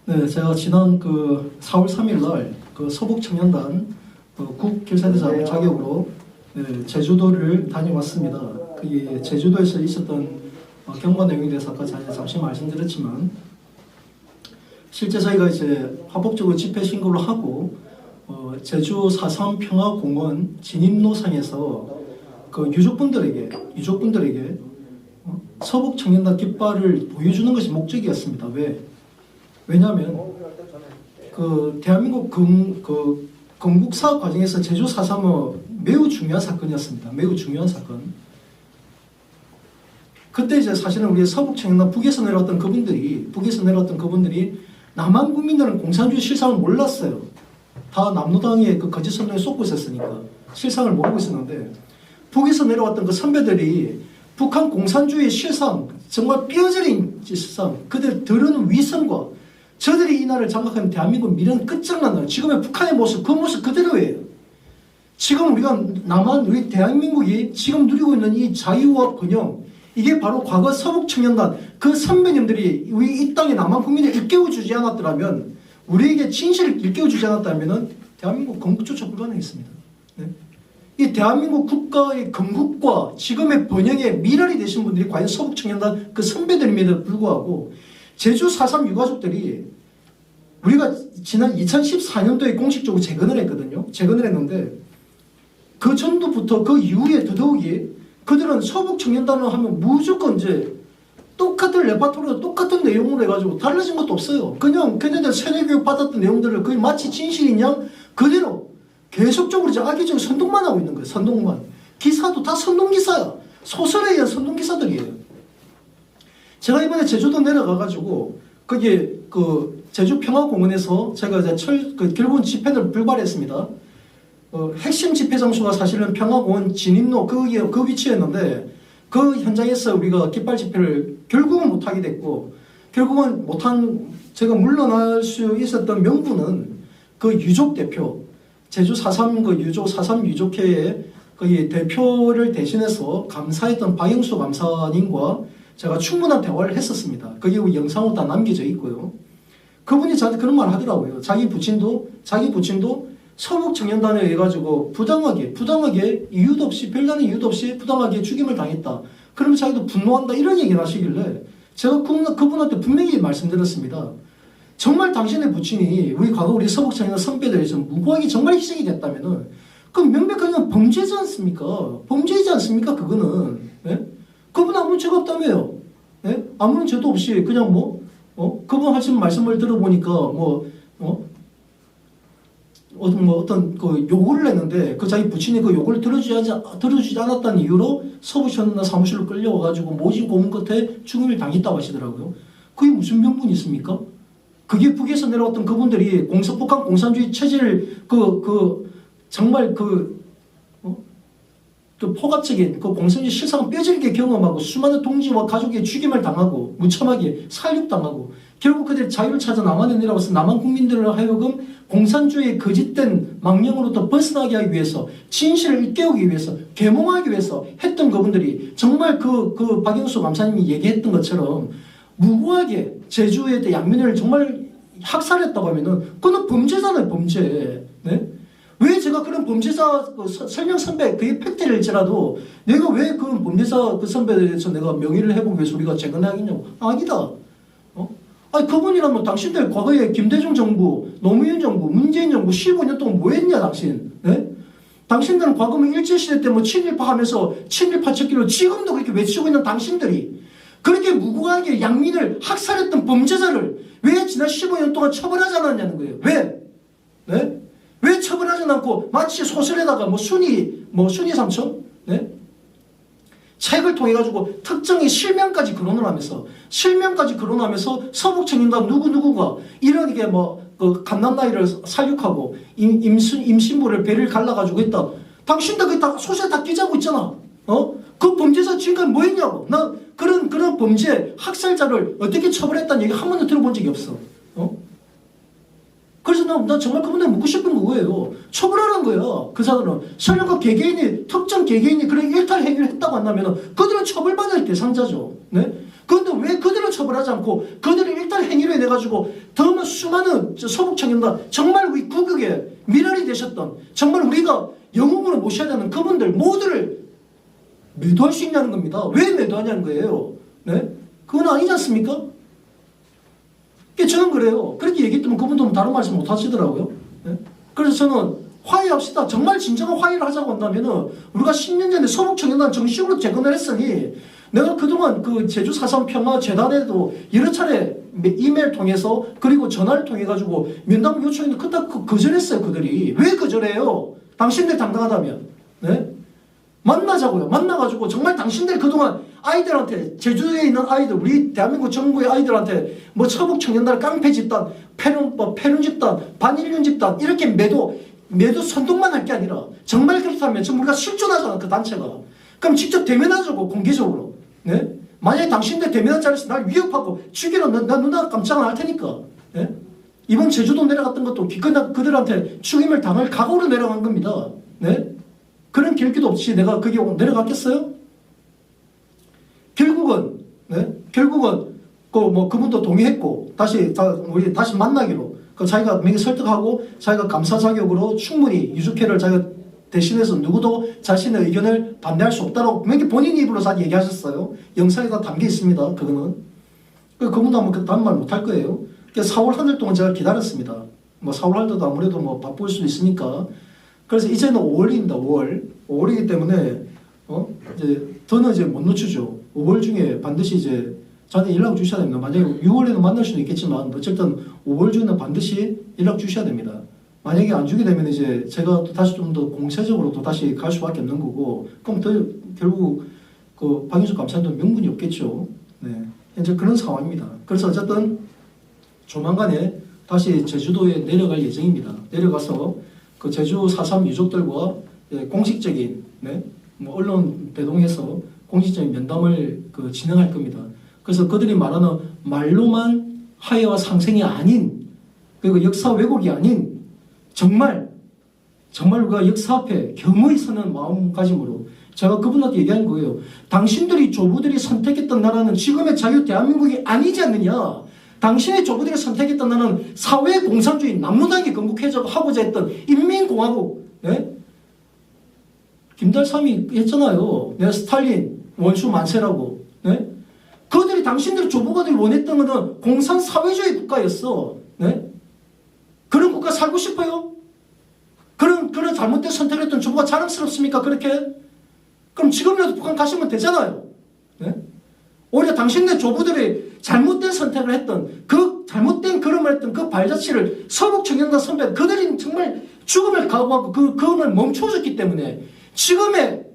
네, 제가 지난 4월 3일 날 서북청년단 국길사대장 자격으로 제주도를 다녀왔습니다. 그게 제주도에서 있었던 경과 내용에 대해서 아까 잠시 말씀드렸지만, 실제 저희가 이제 합법적으로 집회 신고를 하고 제주 4.3 평화공원 진입로상에서 유족분들에게 서북청년단 깃발을 보여주는 것이 목적이었습니다. 왜냐하면 대한민국 건국사 과정에서 제주 4.3은 매우 중요한 사건이었습니다. 매우 중요한 사건. 그때 이제 사실은 우리 서북청년단 북에서 내려왔던 그분들이 남한 국민들은 공산주의 실상을 몰랐어요. 다 남로당의 거짓 선동에 쏟고 있었으니까 실상을 모르고 있었는데, 북에서 내려왔던 그 선배들이 북한 공산주의 실상, 정말 뼈저린 실상, 그들 들은 위선과 저들이 이 나라를 장악하면 대한민국 미래는 끝장난다. 지금의 북한의 모습, 그 모습 그대로예요. 지금 우리 대한민국이 지금 누리고 있는 이 자유와 번영, 이게 바로 과거 서북청년단 그 선배님들이 우리 이 땅에 남한 국민을 일깨워주지 않았더라면, 우리에게 진실을 일깨워주지 않았다면 대한민국 건국조차 불가능했습니다. 네? 이 대한민국 국가의 건국과 지금의 번영의 미랄이 되신 분들이 과연 서북청년단 그 선배들임에도 불구하고, 제주 4.3 유가족들이 우리가 지난 2014년도에 공식적으로 재건을 했거든요. 재건을 했는데, 그 전부터 그 이후에 더더욱이 그들은 서북청년단을 하면 무조건 이제 똑같은 레파토리로 똑같은 내용으로 해가지고 달라진 것도 없어요. 그냥 걔네들 세뇌교육 받았던 내용들을 거의 마치 진실인 양 그대로 계속적으로 이제 악의적 선동만 하고 있는 거예요. 선동만. 기사도 다 선동기사야. 소설에 의한 선동기사들이에요. 제가 이번에 제주도 내려가가지고 거기 제주 평화공원에서 제가 이제 결국은 집회를 불발했습니다. 핵심 집회 장소가 사실은 평화공원 진입로 그 위치였는데, 그 현장에서 우리가 깃발 집회를 결국은 못하게 됐고, 결국은 제가 물러날 수 있었던 명분은 그 유족 대표, 제주 4.3 유족 4.3 유족회의 그 대표를 대신해서 감사했던 박영수 감사님과 제가 충분한 대화를 했었습니다. 그게 영상으로 다 남겨져 있고요. 그분이 저한테 그런 말 하더라고요. 자기 부친도 서북청년단에 의해가지고 부당하게 이유도 없이, 별다른 이유도 없이 부당하게 죽임을 당했다. 그러면 자기도 분노한다, 이런 얘기를 하시길래 제가 그분한테 분명히 말씀드렸습니다. 정말 당신의 부친이 우리 서북청년단 선배들에서 무고하게 정말 희생이 됐다면은 그건 명백하게 범죄지 않습니까? 범죄이지 않습니까? 그거는. 네? 그분 아무런 죄가 없다며요. 네? 아무런 죄도 없이 그냥 그분 하신 말씀을 들어보니까 어떤 요구를 했는데, 자기 부친이 그 요구를 들어주지 않았다는 이유로 서북청년단 사무실로 끌려와가지고 모진 고문 끝에 죽음을 당했다고 하시더라고요. 그게 무슨 명분이 있습니까? 그게 북에서 내려왔던 그분들이 북한 공산주의 체제를 정말 포괄적인 공산주의 실상을 뼈저리게 경험하고, 수많은 동지와 가족의 죽임을 당하고 무참하게 살육당하고, 결국 그들이 자유를 찾아 남한에 내려와서 남한 국민들을 하여금 공산주의의 거짓된 망령으로부터 벗어나게 하기 위해서, 진실을 일깨우기 위해서, 계몽하기 위해서 했던 그분들이 정말 박영수 감사님이 얘기했던 것처럼 무고하게 제주에 대한 양민을 정말 학살했다고 하면은 그건 범죄잖아요, 범죄. 네? 왜 제가 그런 범죄자 설명 선배 그게 팩트일지라도 내가 왜 그 범죄자 선배에 대해서 내가 명의를 해보기 위해서 우리가 재건하겠냐고. 아니다. 아니 그분이라면 당신들 과거에 김대중 정부, 노무현 정부, 문재인 정부 15년 동안 뭐 했냐 당신. 네? 당신들은 과거면 일제시대 때 친일파 하면서 친일파 쳤기로 지금도 그렇게 외치고 있는 당신들이 그렇게 무고하게 양민을 학살했던 범죄자를 왜 지난 15년 동안 처벌하지 않았냐는 거예요. 왜? 네? 왜 처벌하지 않고 마치 소설에다가 순위 삼촌? 네? 책을 통해 가지고 특정의 실명까지 거론을 하면서 서북청년단 누구누구가 이런 게 갓난나이를 살육하고 임신부를 배를 갈라가지고 했다. 당신들 그 다 소설 다 기자고 있잖아. 그 범죄자 지금까지 뭐 했냐고. 나 그런 범죄 학살자를 어떻게 처벌했다는 얘기 한 번도 들어본 적이 없어. 그래서 나 정말 그분들 묻고 싶은 거예요. 처벌하라는 거야. 그 사람은 설령 특정 개개인이 그런 일탈 행위를 했다고 한다면 그들은 처벌받을 대상자죠. 네? 그런데 왜 그들을 처벌하지 않고 그들을 일단 행위로 인해 가지고 더 수많은 서북 청년단 정말 우리 구국의 미랄이 되셨던 정말 우리가 영웅으로 모셔야 되는 그분들 모두를 매도할 수 있냐는 겁니다. 왜 매도하냐는 거예요. 네? 그건 아니지 않습니까? 저는 그래요. 그렇게 얘기했더니 그분도 다른 말씀 못 하시더라고요. 네? 그래서 저는 화해합시다. 정말 진정한 화해를 하자고 한다면은 우리가 10년 전에 서북청년단 정식으로 재건을 했으니 내가 그동안 그 제주 4.3 평화재단에도 여러 차례 이메일 통해서 그리고 전화를 통해 가지고 면담 요청했는데 그다 거절했어요. 그들이. 왜 거절해요? 당신들 당당하다면. 네? 만나자고요. 만나가지고 정말 당신들 그동안 아이들한테 제주에 있는 아이들 우리 대한민국 정부의 아이들한테 뭐 서북 청년단 깡패 집단 패륜 집단 반일륜 집단 이렇게 매도 선동만 할 게 아니라 정말 그렇다면 지금 우리가 실존하잖아 그 단체가. 그럼 직접 대면하자고 공개적으로. 네? 만약에 당신들 대면한 자리에서 날 위협하고 죽이러 나 누나 깜짝 안 할 테니까. 네? 이번 제주도 내려갔던 것도 그들한테 죽임을 당할 각오로 내려간 겁니다. 네? 그런 계획도 없이 내가 거기 내려갔겠어요? 결국은 그분도 동의했고 우리 다시 만나기로 자기가 명예 설득하고 자기가 감사 자격으로 충분히 유족회를 자기가 대신해서 누구도 자신의 의견을 반대할 수 없다고 분명히 본인 입으로 다 얘기하셨어요. 영상에 다 담겨 있습니다. 그거는. 그분도 아마 다른 말 못 할 거예요. 4월 한 달 동안 제가 기다렸습니다. 4월 한 달도 아무래도 바쁠 수도 있으니까. 그래서 이제는 5월입니다. 5월이기 때문에 저는 이제 못 놓치죠. 5월 중에 반드시 이제 저한테 연락 주셔야 됩니다. 만약에 6월에는 만날 수는 있겠지만 어쨌든 5월 중에는 반드시 연락 주셔야 됩니다. 만약에 안 주게 되면 이제 제가 또 다시 좀 더 공세적으로 또 다시 갈 수밖에 없는 거고 그럼 결국 그 박인숙 감사님도 명분이 없겠죠. 네. 현재 그런 상황입니다. 그래서 어쨌든 조만간에 다시 제주도에 내려갈 예정입니다. 내려가서 그 제주 4.3 유족들과 공식적인 언론 대동해서 공식적인 면담을 진행할 겁니다. 그래서 그들이 말하는 말로만 화해와 상생이 아닌 그리고 역사 왜곡이 아닌 정말 우리가 역사 앞에 겸허히 서는 마음가짐으로 제가 그분한테 얘기한 거예요. 당신들이 조부들이 선택했던 나라는 지금의 자유 대한민국이 아니지 않느냐. 당신의 조부들이 선택했던 나라는 사회공산주의 남로당이 건국하고자 했던 인민공화국. 네? 김달삼이 했잖아요. 내가 스탈린 원수 만세라고. 네? 그들이 당신들이 조부가들이 원했던 것은 공산사회주의 국가였어. 네? 그런 국가 살고 싶어요? 그런 잘못된 선택을 했던 조부가 자랑스럽습니까? 그렇게? 그럼 지금이라도 북한 가시면 되잖아요. 네? 오히려 당신네 조부들이 잘못된 선택을 했던 그 잘못된 걸음을 했던 그 발자취를 서북 청년단 선배 그들이 정말 죽음을 각오하고 그 걸음을 멈춰줬기 때문에 지금의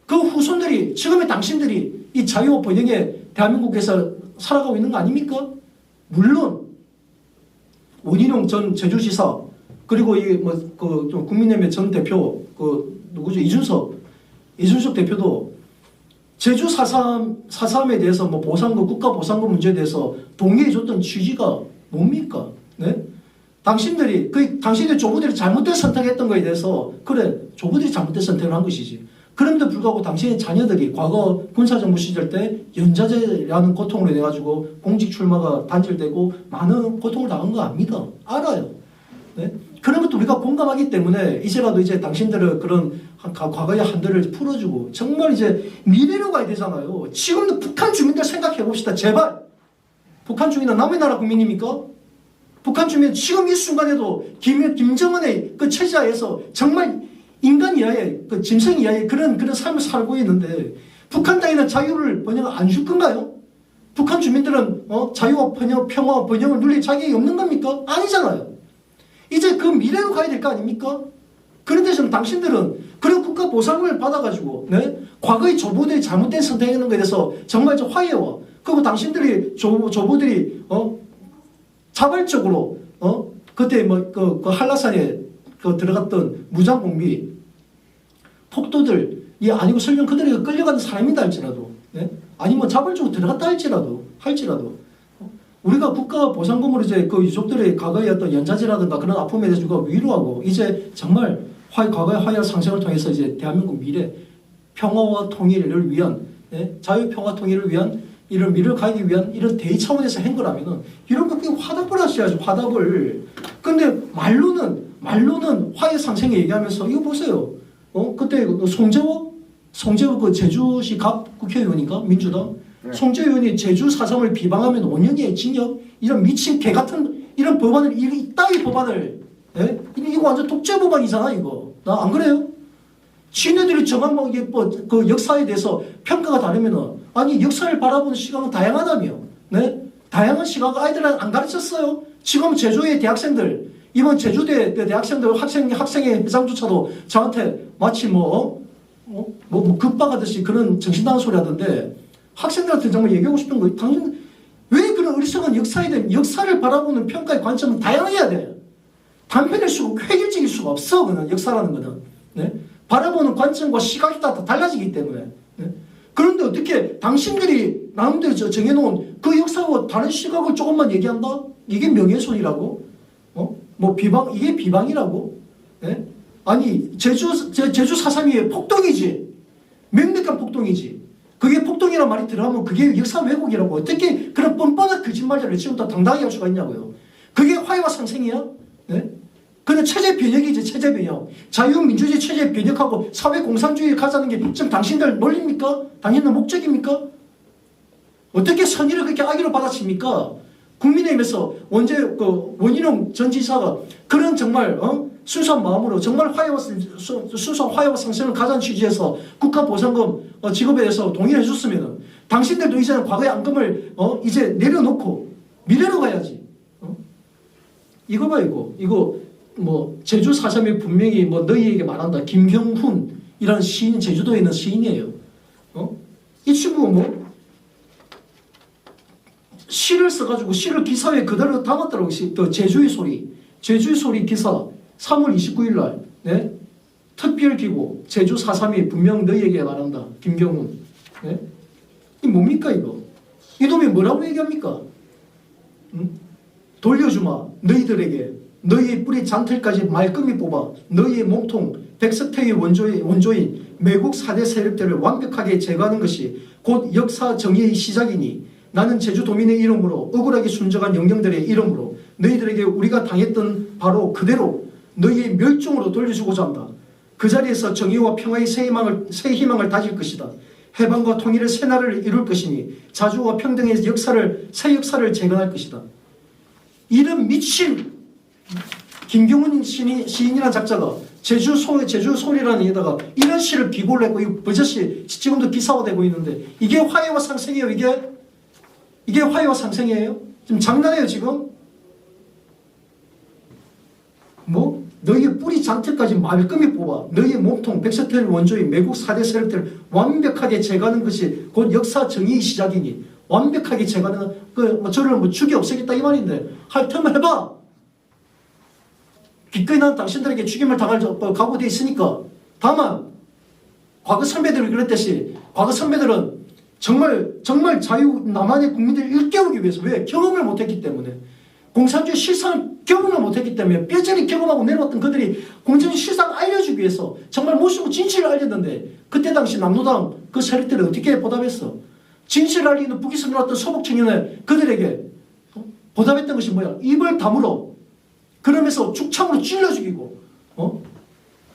그 후손들이 지금의 당신들이 이 자유와 번영의 대한민국에서 살아가고 있는 거 아닙니까? 물론 원희룡 전 제주지사 그리고 국민연맹 전 대표 누구죠? 이준석 대표도 제주 4.3에 대해서 보상금 국가 보상금 문제에 대해서 동의해줬던 취지가 뭡니까? 네? 당신들이 조부들이 잘못된 선택했던 거에 대해서 그래 조부들이 잘못된 선택을 한 것이지. 그럼에도 불구하고 당신의 자녀들이 과거 군사정부 시절 때 연좌제라는 고통으로 인해 가지고 공직 출마가 단절되고 많은 고통을 당한 거 압니다. 알아요. 네? 그런 것도 우리가 공감하기 때문에 이제라도 이제 당신들의 그런 과거의 한들을 풀어주고 정말 이제 미래로 가야 되잖아요. 지금도 북한 주민들 생각해 봅시다. 제발. 북한 주민은 남의 나라 국민입니까? 북한 주민 지금 이 순간에도 김정은의 그 체제하에서 정말 인간 이하의 그 짐승 이하의 그런 삶을 살고 있는데 북한 땅에는 자유를 번영을 안 줄 건가요? 북한 주민들은 자유와 평화와 번영을 누릴 자격이 없는 겁니까? 아니잖아요. 이제 그 미래로 가야 될 거 아닙니까? 그런데 지금 당신들은 그런 국가 보상을 받아가지고 과거의 조부들이 잘못된 선택하는 것에 대해서 정말 화해와 그리고 당신들이 조부들이 자발적으로 그때 그 한라산에 들어갔던 무장공비 폭도들이 아니고 설령 그들에게 끌려가는 사람이다 할지라도 아니면 자발적으로 들어갔다 할지라도 우리가 국가 보상금으로 이제 그 유족들의 과거의 어떤 연좌제라든가 그런 아픔에 대해서 우리가 위로하고 이제 정말 과거의 화해와 상생을 통해서 이제 대한민국 미래 평화와 통일을 위한 자유 평화 통일을 위한 이런 미래를 가기 위한 이런 대의 차원에서 한 거라면은 이런 거 그냥 화답을 하셔야죠. 화답을. 근데 말로는 화해 상생에 얘기하면서 이거 보세요. 그때 송재호 그 제주시 갑 국회의원인가 민주당 네. 송재호 의원이 제주 4.3을 비방하면 5년의 징역 이런 미친 개 같은 이런 법안을 이따위 법안을 예? 이거 완전 독재 법안이잖아 이거. 나 안 그래요? 지네들이 정한 그 역사에 대해서 평가가 다르면은 아니 역사를 바라보는 시각은 다양하다며. 네? 다양한 시각을 아이들한테 안 가르쳤어요. 지금 제주의 대학생들 이번 제주대 대학생들 학생회 회장조차도 저한테 마치 급박하듯이 그런 정신나간 소리 하던데 학생들한테 정말 얘기하고 싶은 거 당신 왜 그런 어리석은 역사에 대한 역사를 바라보는 평가의 관점은 다양해야 돼. 단편일 수가 획일적일 수가 없어. 그는 역사라는 거는. 네? 바라보는 관점과 시각이 다 달라지기 때문에. 네? 그런데 어떻게 당신들이 나름대로 정해놓은 그 역사와 다른 시각을 조금만 얘기한다? 이게 명예훼손이라고? 이게 비방이라고? 네? 아니 제주 4.3이 폭동이지. 명백한 폭동이지. 그게 폭동이란 말이 들어가면 그게 역사 왜곡이라고. 어떻게 그런 뻔뻔한 거짓말을 지금부터 당당하게 할 수가 있냐고요. 그게 화해와 상생이야? 네? 그는 체제 변혁이지. 체제 변혁. 자유민주주의 체제 변혁하고 사회공산주의를 가자는 게 지금 당신들 논리입니까? 당신들 목적입니까? 어떻게 선의를 그렇게 악의로 받아칩니까? 국민의힘에서 원희룡 전 지사가 그런 정말 순수한 마음으로 정말 순수한 화해와 상생을 가자는 취지에서 국가보상금 지급에 대해서 동의를 해줬으면 당신들도 이제는 과거의 앙금을 이제 내려놓고 미래로 가야지. 이거 봐 이거 제주 4.3이 분명히 너희에게 말한다. 김경훈이라는 시인 제주도에 있는 시인이에요. 이 친구가 시를 써가지고 시를 기사에 그대로 담았더라고. 제주의 소리 기사 3월 29일 날 네? 특별기고 제주 4.3이 분명 너희에게 말한다. 김경훈. 네? 이 뭡니까 이거? 이 놈이 뭐라고 얘기합니까? 돌려주마 너희들에게 너희의 뿌리 잔틀까지 말끔히 뽑아 너희의 몸통 백석태의 원조인 매국 4대 세력들을 완벽하게 제거하는 것이 곧 역사 정의의 시작이니 나는 제주도민의 이름으로 억울하게 순정한 영령들의 이름으로 너희들에게 우리가 당했던 바로 그대로 너희의 멸종으로 돌려주고자 한다. 그 자리에서 정의와 평화의 새 희망을 다질 것이다. 해방과 통일의 새 나라를 이룰 것이니 자주와 평등의 새 역사를 재건할 것이다. 이런 미친 김경훈 시인이라는 작자가 제주 소리라는 데다가 이런 시를 기고를 했고 이거 버젓이 지금도 기사화되고 있는데 이게 화해와 상생이에요. 이게 화해와 상생이에요? 지금 장난해요 지금? 너희의 뿌리 잔틀까지 말끔히 뽑아 너희의 몸통 백석태를 원조인 매국 4대 세력들을 완벽하게 제거하는 것이 곧 역사 정의의 시작이니 완벽하게 제거하는 저를 죽여 없애겠다 이 말인데 할 테면 해봐. 기꺼이 난 당신들에게 죽임을 당할 각오되어 있으니까. 다만 과거 선배들이 그랬듯이 과거 선배들은 정말 남한의 국민들을 일깨우기 위해서 왜? 경험을 못했기 때문에 공산주의 실상을 경험을 못했기 때문에 뼈저리 경험하고 내려왔던 그들이 공산주의 실상을 알려주기 위해서 정말 모시고 진실을 알렸는데 그때 당시 남노당 그 세력들이 어떻게 보답했어? 진실을 알리는 북에서 내려왔던 서북 청년을 그들에게 보답했던 것이 뭐야? 입을 다물어 그러면서 죽창으로 찔러 죽이고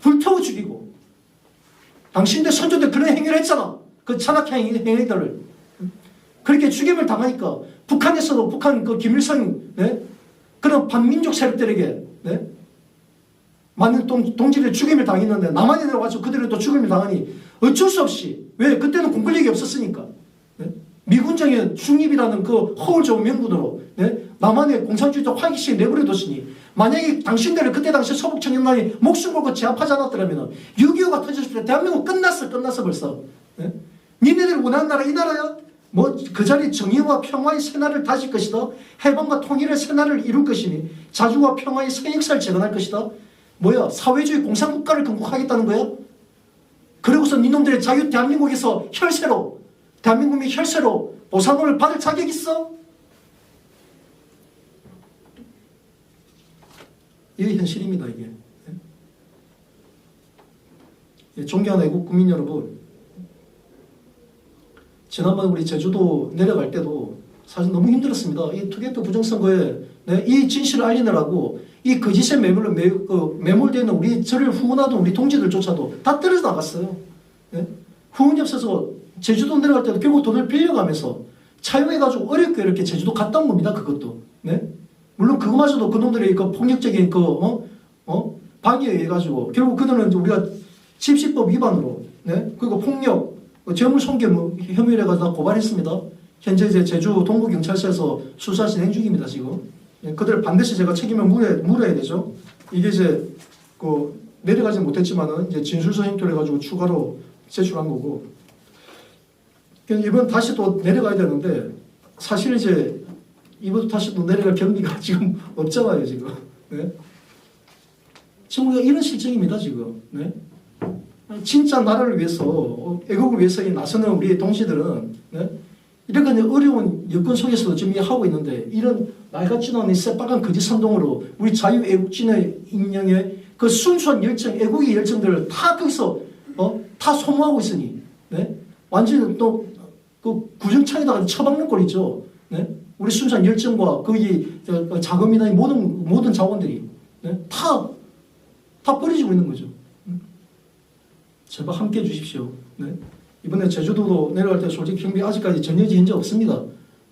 불태워 죽이고 당신들 선조들 그런 행위를 했잖아. 그 찬악한 행위들을 그렇게 죽임을 당하니까 북한에서도 북한 그 김일성 그런 반민족 세력들에게 많은 동지들이 죽임을 당했는데 남한에 내려가서 그들은 또 죽임을 당하니 어쩔 수 없이 왜 그때는 공권력이 없었으니까 미군정의 중립이라는 그 허울 좋은 명분으로 남한의 공산주의적 활기시에 내버려뒀으니 만약에 당신들을 그때 당시 서북 청년단이 목숨 걸고 제압하지 않았더라면 6.25가 터졌을 때 대한민국 끝났어 벌써. 니네들이 원하는 나라 이 나라야? 그 자리 정의와 평화의 새날을 다질 것이다. 해방과 통일의 새날을 이룰 것이니 자주와 평화의 새 역사를 재건할 것이다. 사회주의 공산국가를 건국하겠다는 거야? 그러고서 니놈들의 자유 대한민국에서 대한민국의 혈세로 보상금을 받을 자격 있어? 이게 현실입니다. 이게 존경하는 애국 국민 여러분, 지난번 우리 제주도 내려갈 때도 사실 너무 힘들었습니다. 이 투게이트 부정선거에 네, 이 진실을 알리느라고 이 거짓에 매몰되어 있는 우리 저를 후원하던 우리 동지들조차도 다 떨어져 나갔어요. 네? 후원이 없어서 제주도 내려갈 때도 결국 돈을 빌려가면서 차용해가지고 어렵게 이렇게 제주도 갔다 온 겁니다. 그것도. 네? 물론 그거마저도 그놈들의 그 폭력적인 방해에 의해 가지고 결국 그들은 우리가 집시법 위반으로 네? 그리고 폭력, 재물 손괴 혐의를 해가지고 고발했습니다. 현재 이제 제주 동부경찰서에서 수사 진행 중입니다. 지금 그들 반드시 제가 책임을 물어야 되죠. 이게 이제 내려가지 못했지만은 이제 진술서 형태로 해가지고 추가로 제출한 거고 이번 다시 또 내려가야 되는데 사실 이제 이번 다시 또 내려갈 경비가 지금 없잖아요. 지금 네? 지금 우리가 이런 실정입니다. 지금 네? 진짜 나라를 위해서 애국을 위해서 나서는 우리 동지들은 네? 이렇게 어려운 여건 속에서도 지금 하고 있는데 이런 날같지도 않은 새빨간 거짓 선동으로 우리 자유애국진의 인명의 그 순수한 열정, 애국의 열정들을 다 거기서 다 소모하고 있으니 네? 완전히 또 그 구정창에다가 처박는 꼴이죠. 네? 우리 순수한 열정과 거기 자금이나 모든 자원들이 네? 다 버려지고 있는 거죠. 제발 함께 해주십시오. 네? 이번에 제주도도 내려갈 때 솔직히 경비 아직까지 전혀진 현재 없습니다.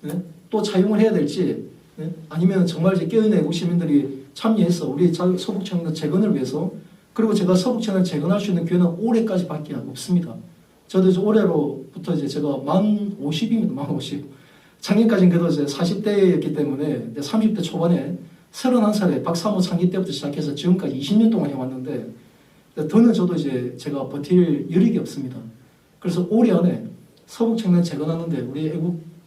네? 또 차용을 해야 될지 네? 아니면 정말 이제 깨어있는 애국 시민들이 참여해서 우리 서북청도 재건을 위해서 그리고 제가 서북청을 재건할 수 있는 기회는 올해까지밖에 없습니다. 저도 이제 올해로부터 이제 제가 만 50입니다. 만 50. 작년까지는 그래도 이제 40대였기 때문에 30대 초반에 31살에 박사모 창기 때부터 시작해서 지금까지 20년 동안 해왔는데 더는 저도 이제 제가 버틸 여력이 없습니다. 그래서 올해 안에 서북청년 재건하는데 우리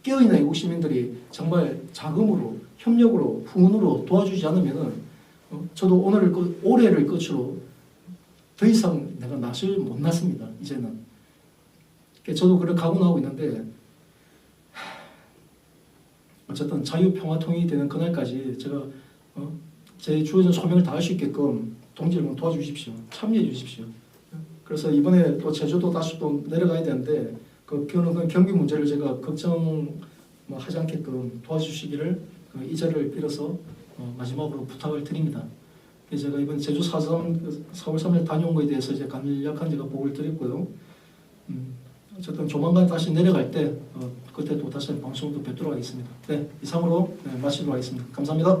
깨어있는 애국 시민들이 정말 자금으로, 협력으로, 후원으로 도와주지 않으면은 저도 올해를 끝으로 더 이상 내가 낯을 못 났습니다. 이제는. 저도 그런 각오하고 있는데 어쨌든 자유평화통일이 되는 그날까지 제가 제 주어진 소명을 다할 수 있게끔 동지를 도와주십시오. 참여해 주십시오. 그래서 이번에 또 제주도 다시 또 내려가야 되는데 그 경비 문제를 제가 걱정 하지 않게끔 도와주시기를 이 자리를 빌어서 마지막으로 부탁을 드립니다. 제가 이번 제주 4월 3일 다녀온 거에 대해서 이제 간략한 제가 보고를 드렸고요. 어쨌든 조만간 다시 내려갈 때 그때 또 다시 방송도 뵙도록 하겠습니다. 네, 이상으로 마치도록 하겠습니다. 감사합니다.